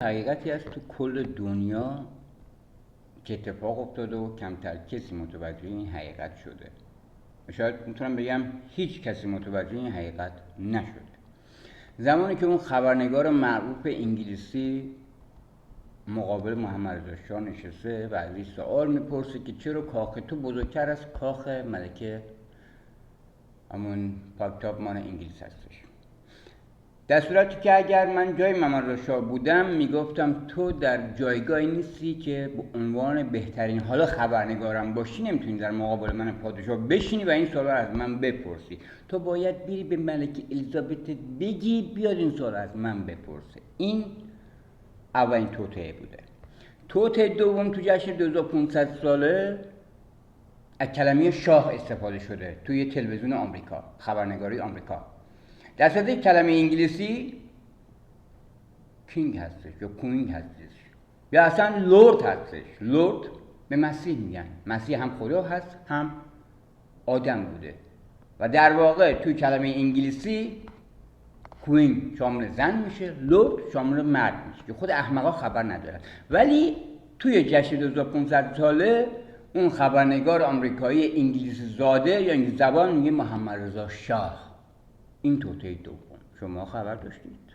حقیقتی هست تو کل دنیا که اتفاق افتاده و کمتر کسی متوجه این حقیقت شده. شاید میتونم بگم هیچ کسی متوجه این حقیقت نشده. زمانی که اون خبرنگار معروف انگلیسی مقابل محمد رضا شاه نشسته و ازش سوال میپرسه که چرا کاخ تو بزرگتر از کاخ ملکه همون پاکتابمان انگلیس هستش، در صورتی که اگر من جای محمد رضا شاه بودم میگفتم تو در جایگاهی نیستی که به عنوان بهترین حالا خبرنگارم باشی نمیتونی در مقابل من پادشاه بشینی و این سوال از من بپرسی. تو باید بری به ملکه الیزابت بگی بیاد این سوال از من بپرسه. این اولین توطئه بوده. توطئه دوم تو جشن 2500 ساله از کلمه شاه استفاده شده توی تلویزیون آمریکا، خبرنگاری آمریکا. در صورتی کلمه انگلیسی کینگ هستش یا کوینگ هستش یا اصلا لورد هستش. لورد به مسیح میگن، مسیح هم خدا هست هم آدم بوده و در واقع توی کلمه انگلیسی کوینگ شامل زن میشه، لورد شامل مرد میشه که خود احمقا خبر ندارن. ولی توی جشن 2500 ساله اون خبرنگار آمریکایی انگلیسی زاده یا انگلیسی زبان میگه محمد رضا شاه. این توطئه دوم. شما خبر داشتید؟